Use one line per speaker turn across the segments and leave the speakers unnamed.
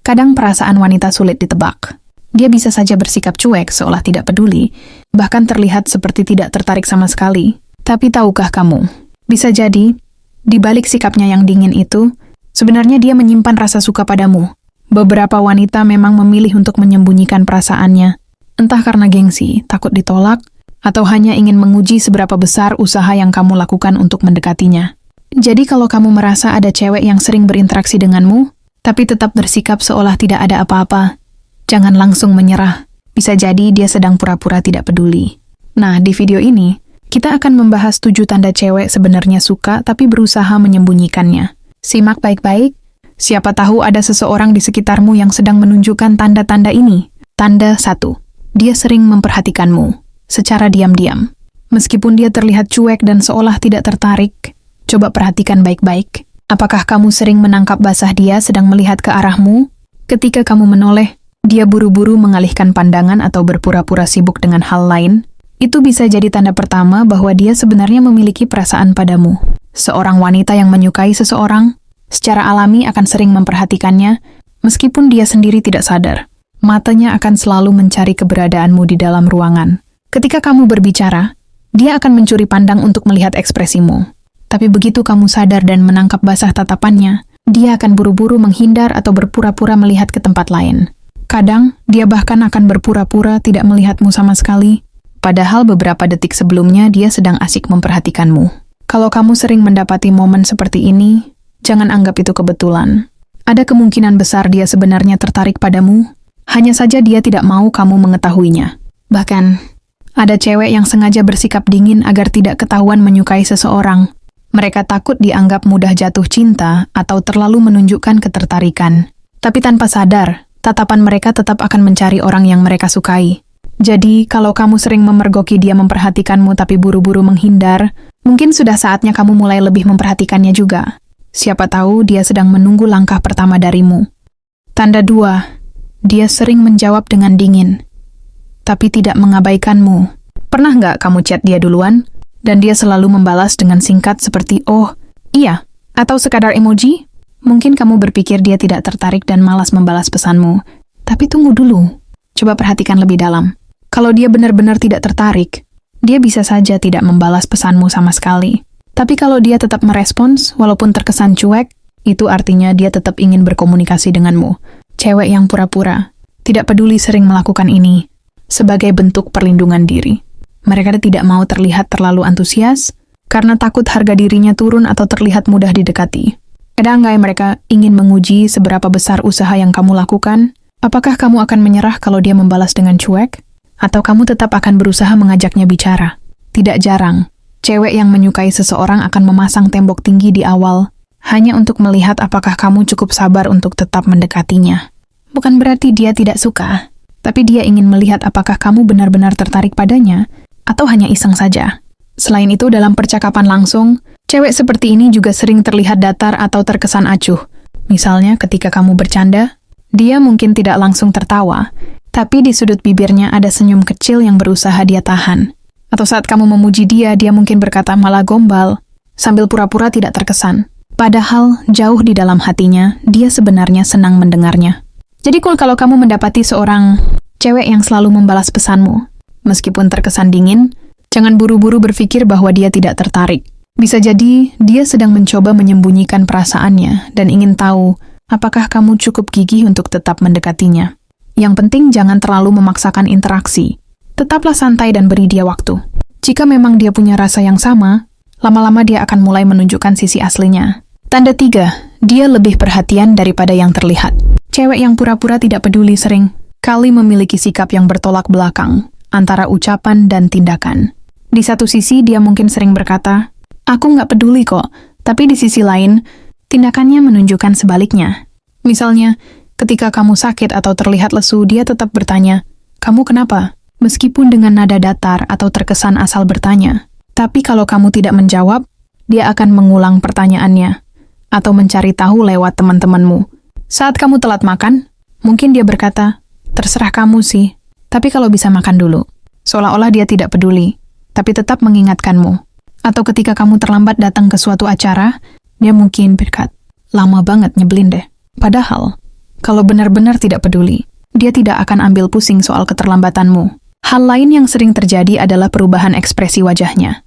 Kadang perasaan wanita sulit ditebak. Dia bisa saja bersikap cuek seolah tidak peduli, bahkan terlihat seperti tidak tertarik sama sekali. Tapi tahukah kamu, bisa jadi, di balik sikapnya yang dingin itu, sebenarnya dia menyimpan rasa suka padamu. Beberapa wanita memang memilih untuk menyembunyikan perasaannya, entah karena gengsi, takut ditolak, atau hanya ingin menguji seberapa besar usaha yang kamu lakukan untuk mendekatinya. Jadi kalau kamu merasa ada cewek yang sering berinteraksi denganmu, tapi tetap bersikap seolah tidak ada apa-apa, jangan langsung menyerah. Bisa jadi dia sedang pura-pura tidak peduli. Nah, di video ini, kita akan membahas 7 tanda cewek sebenarnya suka tapi berusaha menyembunyikannya. Simak baik-baik, siapa tahu ada seseorang di sekitarmu yang sedang menunjukkan tanda-tanda ini. Tanda 1. Dia sering memperhatikanmu, secara diam-diam. Meskipun dia terlihat cuek dan seolah tidak tertarik, coba perhatikan baik-baik. Apakah kamu sering menangkap basah dia sedang melihat ke arahmu? Ketika kamu menoleh, dia buru-buru mengalihkan pandangan atau berpura-pura sibuk dengan hal lain. Itu bisa jadi tanda pertama bahwa dia sebenarnya memiliki perasaan padamu. Seorang wanita yang menyukai seseorang, secara alami akan sering memperhatikannya, meskipun dia sendiri tidak sadar. Matanya akan selalu mencari keberadaanmu di dalam ruangan. Ketika kamu berbicara, dia akan mencuri pandang untuk melihat ekspresimu. Tapi begitu kamu sadar dan menangkap basah tatapannya, dia akan buru-buru menghindar atau berpura-pura melihat ke tempat lain. Kadang, dia bahkan akan berpura-pura tidak melihatmu sama sekali, padahal beberapa detik sebelumnya dia sedang asik memperhatikanmu. Kalau kamu sering mendapati momen seperti ini, jangan anggap itu kebetulan. Ada kemungkinan besar dia sebenarnya tertarik padamu, hanya saja dia tidak mau kamu mengetahuinya. Bahkan, ada cewek yang sengaja bersikap dingin agar tidak ketahuan menyukai seseorang. Mereka takut dianggap mudah jatuh cinta atau terlalu menunjukkan ketertarikan. Tapi tanpa sadar, tatapan mereka tetap akan mencari orang yang mereka sukai. Jadi, kalau kamu sering memergoki dia memperhatikanmu tapi buru-buru menghindar, mungkin sudah saatnya kamu mulai lebih memperhatikannya juga. Siapa tahu dia sedang menunggu langkah pertama darimu. Tanda 2. Dia sering menjawab dengan dingin, tapi tidak mengabaikanmu. Pernah nggak kamu chat dia duluan? Dan dia selalu membalas dengan singkat seperti "oh, iya", atau sekadar emoji? Mungkin kamu berpikir dia tidak tertarik dan malas membalas pesanmu. Tapi tunggu dulu. Coba perhatikan lebih dalam. Kalau dia benar-benar tidak tertarik, dia bisa saja tidak membalas pesanmu sama sekali. Tapi kalau dia tetap merespons, walaupun terkesan cuek, itu artinya dia tetap ingin berkomunikasi denganmu. Cewek yang pura-pura, tidak peduli sering melakukan ini, sebagai bentuk perlindungan diri. Mereka tidak mau terlihat terlalu antusias, karena takut harga dirinya turun atau terlihat mudah didekati. Kadang mereka ingin menguji seberapa besar usaha yang kamu lakukan. Apakah kamu akan menyerah kalau dia membalas dengan cuek? Atau kamu tetap akan berusaha mengajaknya bicara? Tidak jarang, cewek yang menyukai seseorang akan memasang tembok tinggi di awal, hanya untuk melihat apakah kamu cukup sabar untuk tetap mendekatinya. Bukan berarti dia tidak suka, tapi dia ingin melihat apakah kamu benar-benar tertarik padanya, atau hanya iseng saja. Selain itu, dalam percakapan langsung, cewek seperti ini juga sering terlihat datar atau terkesan acuh. Misalnya, ketika kamu bercanda, dia mungkin tidak langsung tertawa, tapi di sudut bibirnya ada senyum kecil yang berusaha dia tahan. Atau saat kamu memuji dia, dia mungkin berkata malah gombal, sambil pura-pura tidak terkesan. Padahal, jauh di dalam hatinya, dia sebenarnya senang mendengarnya. Jadi kalau kamu mendapati seorang cewek yang selalu membalas pesanmu, meskipun terkesan dingin, jangan buru-buru berpikir bahwa dia tidak tertarik. Bisa jadi dia sedang mencoba menyembunyikan perasaannya dan ingin tahu apakah kamu cukup gigih untuk tetap mendekatinya. Yang penting jangan terlalu memaksakan interaksi. Tetaplah santai dan beri dia waktu. Jika memang dia punya rasa yang sama, lama-lama dia akan mulai menunjukkan sisi aslinya. Tanda 3, dia lebih perhatian daripada yang terlihat. Cewek yang pura-pura tidak peduli sering kali memiliki sikap yang bertolak belakang antara ucapan dan tindakan. Di satu sisi dia mungkin sering berkata, "Aku nggak peduli kok," tapi di sisi lain, tindakannya menunjukkan sebaliknya. Misalnya, ketika kamu sakit atau terlihat lesu, dia tetap bertanya, "Kamu kenapa?" Meskipun dengan nada datar atau terkesan asal bertanya. Tapi kalau kamu tidak menjawab, dia akan mengulang pertanyaannya, atau mencari tahu lewat teman-temanmu. Saat kamu telat makan, mungkin dia berkata, "Terserah kamu sih, tapi kalau bisa makan dulu." Seolah-olah dia tidak peduli, tapi tetap mengingatkanmu. Atau ketika kamu terlambat datang ke suatu acara, dia mungkin berkata, "Lama banget, nyebelin deh." Padahal, Kalau benar-benar tidak peduli, dia tidak akan ambil pusing soal keterlambatanmu. Hal lain yang sering terjadi adalah perubahan ekspresi wajahnya.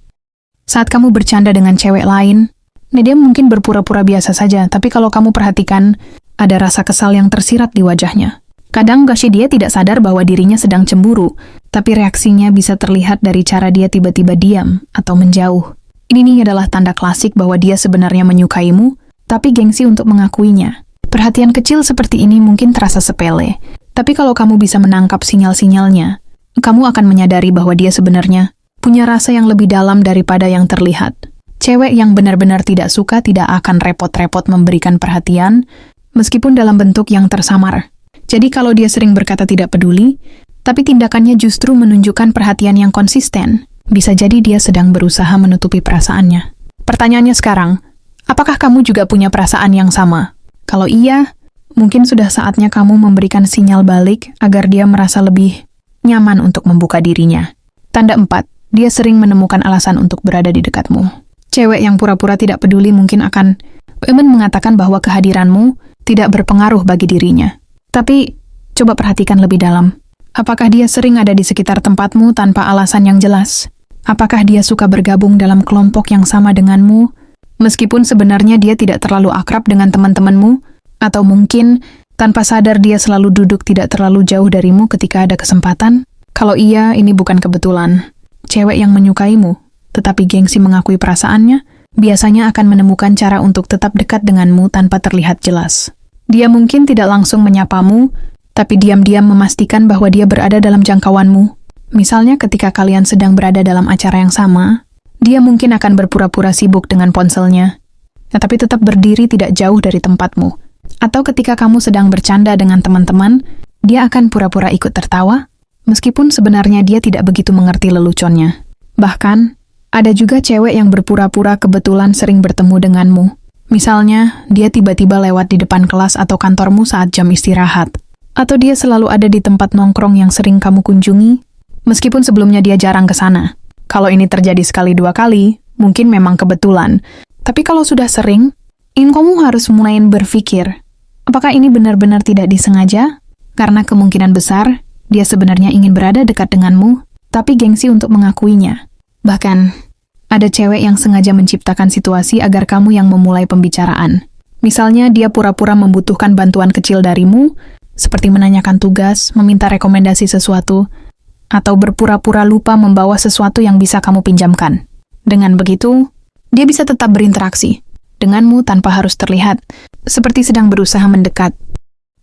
Saat kamu bercanda dengan cewek lain, dia mungkin berpura-pura biasa saja, tapi kalau kamu perhatikan, ada rasa kesal yang tersirat di wajahnya. Kadang dia tidak sadar bahwa dirinya sedang cemburu, tapi reaksinya bisa terlihat dari cara dia tiba-tiba diam atau menjauh. Ini adalah tanda klasik bahwa dia sebenarnya menyukaimu, tapi gengsi untuk mengakuinya. Perhatian kecil seperti ini mungkin terasa sepele, tapi kalau kamu bisa menangkap sinyal-sinyalnya, kamu akan menyadari bahwa dia sebenarnya punya rasa yang lebih dalam daripada yang terlihat. Cewek yang benar-benar tidak suka tidak akan repot-repot memberikan perhatian, meskipun dalam bentuk yang tersamar. Jadi kalau dia sering berkata tidak peduli, tapi tindakannya justru menunjukkan perhatian yang konsisten, bisa jadi dia sedang berusaha menutupi perasaannya. Pertanyaannya sekarang, apakah kamu juga punya perasaan yang sama? Kalau iya, mungkin sudah saatnya kamu memberikan sinyal balik agar dia merasa lebih nyaman untuk membuka dirinya. Tanda 4, dia sering menemukan alasan untuk berada di dekatmu. Cewek yang pura-pura tidak peduli mungkin akan mengatakan bahwa kehadiranmu tidak berpengaruh bagi dirinya. Tapi, coba perhatikan lebih dalam. Apakah dia sering ada di sekitar tempatmu tanpa alasan yang jelas? Apakah dia suka bergabung dalam kelompok yang sama denganmu, meskipun sebenarnya dia tidak terlalu akrab dengan teman-temanmu? Atau mungkin, tanpa sadar dia selalu duduk tidak terlalu jauh darimu ketika ada kesempatan? Kalau iya, ini bukan kebetulan. Cewek yang menyukaimu, tetapi gengsi mengakui perasaannya, biasanya akan menemukan cara untuk tetap dekat denganmu tanpa terlihat jelas. Dia mungkin tidak langsung menyapamu, tapi diam-diam memastikan bahwa dia berada dalam jangkauanmu. Misalnya ketika kalian sedang berada dalam acara yang sama, dia mungkin akan berpura-pura sibuk dengan ponselnya, tapi tetap berdiri tidak jauh dari tempatmu. Atau ketika kamu sedang bercanda dengan teman-teman, dia akan pura-pura ikut tertawa, meskipun sebenarnya dia tidak begitu mengerti leluconnya. Bahkan, ada juga cewek yang berpura-pura kebetulan sering bertemu denganmu. Misalnya, dia tiba-tiba lewat di depan kelas atau kantormu saat jam istirahat. Atau dia selalu ada di tempat nongkrong yang sering kamu kunjungi, meskipun sebelumnya dia jarang ke sana. Kalau ini terjadi sekali dua kali, mungkin memang kebetulan. Tapi kalau sudah sering, kamu harus mulai berpikir, apakah ini benar-benar tidak disengaja? Karena kemungkinan besar, dia sebenarnya ingin berada dekat denganmu, tapi gengsi untuk mengakuinya. Bahkan, ada cewek yang sengaja menciptakan situasi agar kamu yang memulai pembicaraan. Misalnya, dia pura-pura membutuhkan bantuan kecil darimu, seperti menanyakan tugas, meminta rekomendasi sesuatu, atau berpura-pura lupa membawa sesuatu yang bisa kamu pinjamkan. Dengan begitu, dia bisa tetap berinteraksi denganmu tanpa harus terlihat, seperti sedang berusaha mendekat.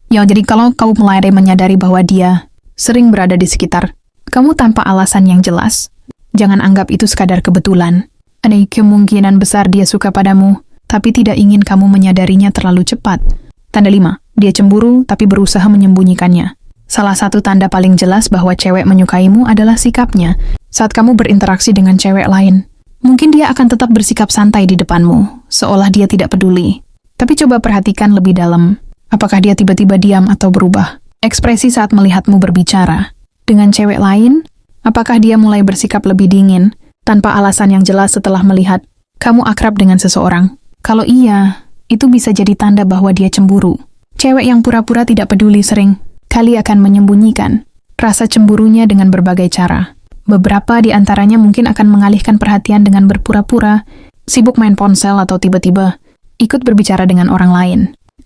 Ya, jadi kalau kamu mulai menyadari bahwa dia sering berada di sekitar kamu tanpa alasan yang jelas, jangan anggap itu sekadar kebetulan. Ada kemungkinan besar dia suka padamu, tapi tidak ingin kamu menyadarinya terlalu cepat. Tanda 5, dia cemburu tapi berusaha menyembunyikannya. Salah satu tanda paling jelas bahwa cewek menyukaimu adalah sikapnya saat kamu berinteraksi dengan cewek lain. Mungkin dia akan tetap bersikap santai di depanmu, seolah dia tidak peduli. Tapi coba perhatikan lebih dalam, apakah dia tiba-tiba diam atau berubah? Ekspresi saat melihatmu berbicara dengan cewek lain, apakah dia mulai bersikap lebih dingin, tanpa alasan yang jelas setelah melihat kamu akrab dengan seseorang? Kalau iya, itu bisa jadi tanda bahwa dia cemburu. Cewek yang pura-pura tidak peduli sering kali akan menyembunyikan rasa cemburunya dengan berbagai cara. Beberapa di antaranya mungkin akan mengalihkan perhatian dengan berpura-pura, sibuk main ponsel atau tiba-tiba ikut berbicara dengan orang lain.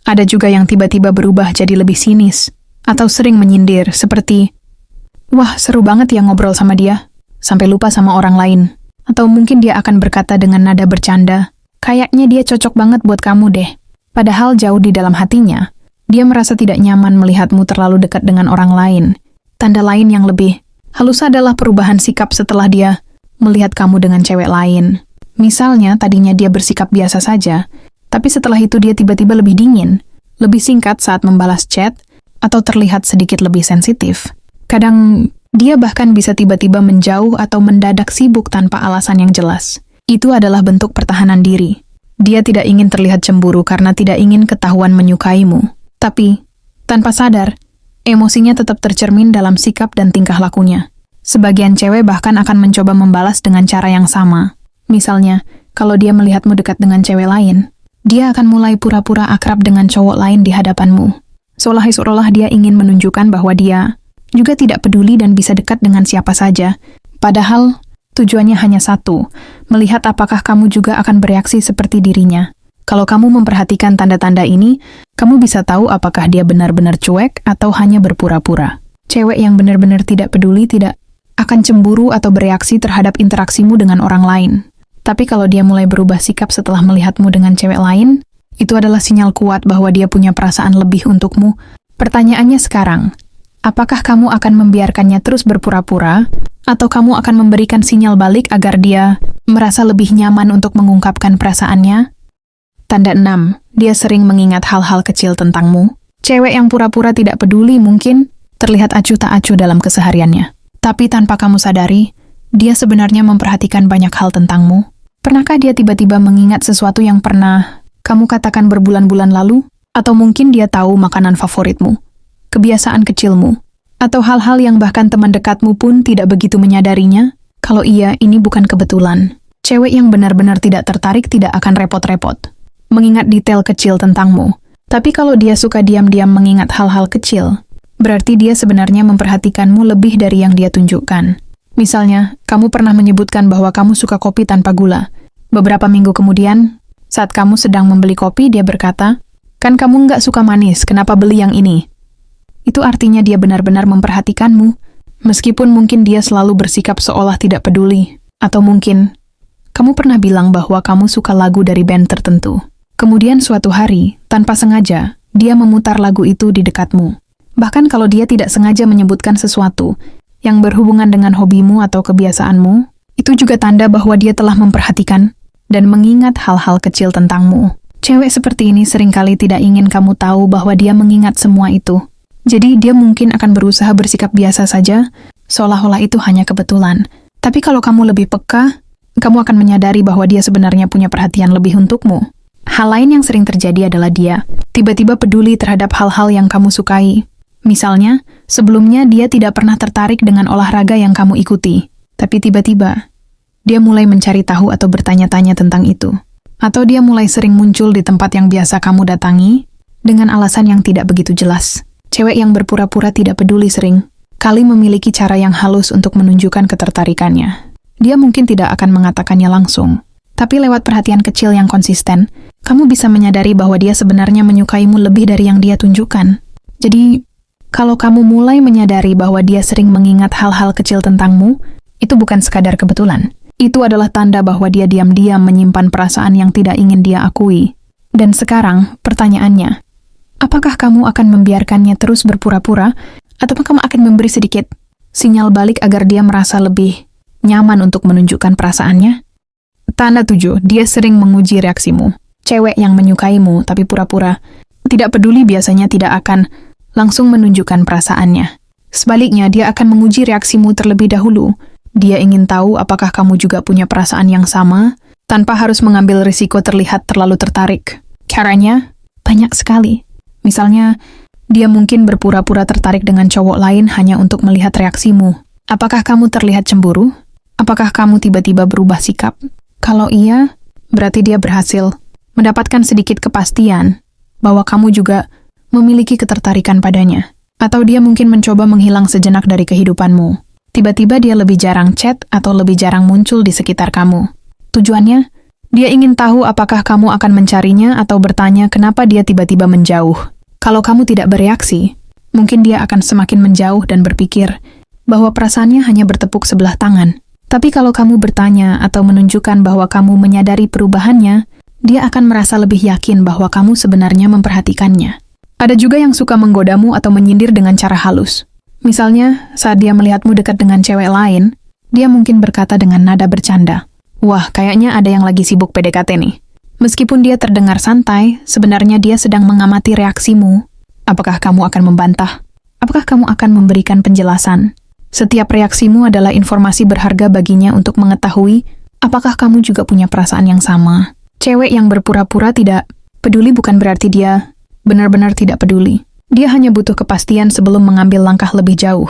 Ada juga yang tiba-tiba berubah jadi lebih sinis, atau sering menyindir seperti, "Wah, seru banget ya ngobrol sama dia," sampai lupa sama orang lain. Atau mungkin dia akan berkata dengan nada bercanda, "Kayaknya dia cocok banget buat kamu deh." Padahal jauh di dalam hatinya, dia merasa tidak nyaman melihatmu terlalu dekat dengan orang lain. Tanda lain yang lebih halus adalah perubahan sikap setelah dia melihat kamu dengan cewek lain. Misalnya, tadinya dia bersikap biasa saja, tapi setelah itu dia tiba-tiba lebih dingin, lebih singkat saat membalas chat, atau terlihat sedikit lebih sensitif. Kadang, dia bahkan bisa tiba-tiba menjauh atau mendadak sibuk tanpa alasan yang jelas. Itu adalah bentuk pertahanan diri. Dia tidak ingin terlihat cemburu karena tidak ingin ketahuan menyukaimu. Tapi, tanpa sadar, emosinya tetap tercermin dalam sikap dan tingkah lakunya. Sebagian cewek bahkan akan mencoba membalas dengan cara yang sama. Misalnya, kalau dia melihatmu dekat dengan cewek lain, dia akan mulai pura-pura akrab dengan cowok lain di hadapanmu. Seolah-olah dia ingin menunjukkan bahwa dia juga tidak peduli dan bisa dekat dengan siapa saja. Padahal, tujuannya hanya satu, melihat apakah kamu juga akan bereaksi seperti dirinya. Kalau kamu memperhatikan tanda-tanda ini, kamu bisa tahu apakah dia benar-benar cuek atau hanya berpura-pura. Cewek yang benar-benar tidak peduli tidak akan cemburu atau bereaksi terhadap interaksimu dengan orang lain. Tapi kalau dia mulai berubah sikap setelah melihatmu dengan cewek lain, itu adalah sinyal kuat bahwa dia punya perasaan lebih untukmu. Pertanyaannya sekarang, apakah kamu akan membiarkannya terus berpura-pura, atau kamu akan memberikan sinyal balik agar dia merasa lebih nyaman untuk mengungkapkan perasaannya? Tanda 6. Dia sering mengingat hal-hal kecil tentangmu. Cewek yang pura-pura tidak peduli mungkin terlihat acuh tak acuh dalam kesehariannya. Tapi tanpa kamu sadari, dia sebenarnya memperhatikan banyak hal tentangmu. Pernahkah dia tiba-tiba mengingat sesuatu yang pernah kamu katakan berbulan-bulan lalu? Atau mungkin dia tahu makanan favoritmu, kebiasaan kecilmu, atau hal-hal yang bahkan teman dekatmu pun tidak begitu menyadarinya? Kalau iya, ini bukan kebetulan. Cewek yang benar-benar tidak tertarik tidak akan repot-repot mengingat detail kecil tentangmu. Tapi kalau dia suka diam-diam mengingat hal-hal kecil, berarti dia sebenarnya memperhatikanmu lebih dari yang dia tunjukkan. Misalnya, kamu pernah menyebutkan bahwa kamu suka kopi tanpa gula. Beberapa minggu kemudian, saat kamu sedang membeli kopi, dia berkata, "Kan kamu nggak suka manis, kenapa beli yang ini?" Itu artinya dia benar-benar memperhatikanmu, meskipun mungkin dia selalu bersikap seolah tidak peduli. Atau mungkin, kamu pernah bilang bahwa kamu suka lagu dari band tertentu. Kemudian suatu hari, tanpa sengaja, dia memutar lagu itu di dekatmu. Bahkan kalau dia tidak sengaja menyebutkan sesuatu yang berhubungan dengan hobimu atau kebiasaanmu, itu juga tanda bahwa dia telah memperhatikan dan mengingat hal-hal kecil tentangmu. Cewek seperti ini seringkali tidak ingin kamu tahu bahwa dia mengingat semua itu. Jadi dia mungkin akan berusaha bersikap biasa saja, seolah-olah itu hanya kebetulan. Tapi kalau kamu lebih peka, kamu akan menyadari bahwa dia sebenarnya punya perhatian lebih untukmu. Hal lain yang sering terjadi adalah dia tiba-tiba peduli terhadap hal-hal yang kamu sukai. Misalnya, sebelumnya dia tidak pernah tertarik dengan olahraga yang kamu ikuti, tapi tiba-tiba dia mulai mencari tahu atau bertanya-tanya tentang itu. Atau dia mulai sering muncul di tempat yang biasa kamu datangi dengan alasan yang tidak begitu jelas. Cewek yang berpura-pura tidak peduli sering kali memiliki cara yang halus untuk menunjukkan ketertarikannya. Dia mungkin tidak akan mengatakannya langsung, tapi lewat perhatian kecil yang konsisten, kamu bisa menyadari bahwa dia sebenarnya menyukaimu lebih dari yang dia tunjukkan. Jadi, kalau kamu mulai menyadari bahwa dia sering mengingat hal-hal kecil tentangmu, itu bukan sekadar kebetulan. Itu adalah tanda bahwa dia diam-diam menyimpan perasaan yang tidak ingin dia akui. Dan sekarang, pertanyaannya, apakah kamu akan membiarkannya terus berpura-pura, atau kamu akan memberi sedikit sinyal balik agar dia merasa lebih nyaman untuk menunjukkan perasaannya? Tanda 7, dia sering menguji reaksimu. Cewek yang menyukaimu tapi pura-pura tidak peduli biasanya tidak akan langsung menunjukkan perasaannya. Sebaliknya, dia akan menguji reaksimu terlebih dahulu. Dia ingin tahu apakah kamu juga punya perasaan yang sama, tanpa harus mengambil risiko terlihat terlalu tertarik. Caranya banyak sekali. Misalnya, dia mungkin berpura-pura tertarik dengan cowok lain hanya untuk melihat reaksimu. Apakah kamu terlihat cemburu? Apakah kamu tiba-tiba berubah sikap? Kalau iya, berarti dia berhasil mendapatkan sedikit kepastian bahwa kamu juga memiliki ketertarikan padanya. Atau dia mungkin mencoba menghilang sejenak dari kehidupanmu. Tiba-tiba dia lebih jarang chat atau lebih jarang muncul di sekitar kamu. Tujuannya, dia ingin tahu apakah kamu akan mencarinya atau bertanya kenapa dia tiba-tiba menjauh. Kalau kamu tidak bereaksi, mungkin dia akan semakin menjauh dan berpikir bahwa perasaannya hanya bertepuk sebelah tangan. Tapi kalau kamu bertanya atau menunjukkan bahwa kamu menyadari perubahannya, dia akan merasa lebih yakin bahwa kamu sebenarnya memperhatikannya. Ada juga yang suka menggodamu atau menyindir dengan cara halus. Misalnya, saat dia melihatmu dekat dengan cewek lain, dia mungkin berkata dengan nada bercanda, "Wah, kayaknya ada yang lagi sibuk PDKT nih." Meskipun dia terdengar santai, sebenarnya dia sedang mengamati reaksimu. Apakah kamu akan membantah? Apakah kamu akan memberikan penjelasan? Setiap reaksimu adalah informasi berharga baginya untuk mengetahui apakah kamu juga punya perasaan yang sama. Cewek yang berpura-pura tidak peduli bukan berarti dia benar-benar tidak peduli. Dia hanya butuh kepastian sebelum mengambil langkah lebih jauh.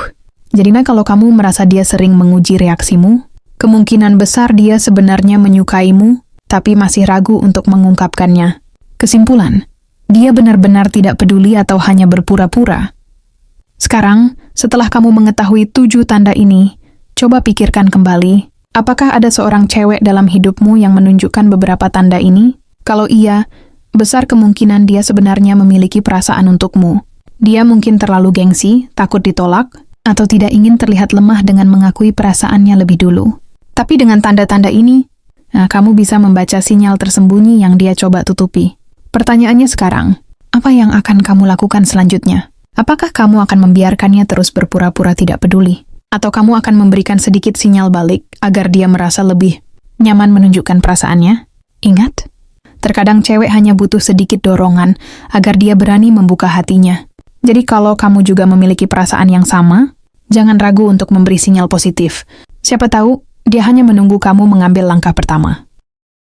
Jadi kalau kamu merasa dia sering menguji reaksimu, kemungkinan besar dia sebenarnya menyukaimu, tapi masih ragu untuk mengungkapkannya. Kesimpulan, Dia benar-benar tidak peduli atau hanya berpura-pura? Sekarang, setelah kamu mengetahui 7 tanda ini, coba pikirkan kembali, apakah ada seorang cewek dalam hidupmu yang menunjukkan beberapa tanda ini? Kalau iya, besar kemungkinan dia sebenarnya memiliki perasaan untukmu. Dia mungkin terlalu gengsi, takut ditolak, atau tidak ingin terlihat lemah dengan mengakui perasaannya lebih dulu. Tapi dengan tanda-tanda ini, kamu bisa membaca sinyal tersembunyi yang dia coba tutupi. Pertanyaannya sekarang, apa yang akan kamu lakukan selanjutnya? Apakah kamu akan membiarkannya terus berpura-pura tidak peduli? Atau kamu akan memberikan sedikit sinyal balik agar dia merasa lebih nyaman menunjukkan perasaannya? Ingat, terkadang cewek hanya butuh sedikit dorongan agar dia berani membuka hatinya. Jadi kalau kamu juga memiliki perasaan yang sama, jangan ragu untuk memberi sinyal positif. Siapa tahu, dia hanya menunggu kamu mengambil langkah pertama.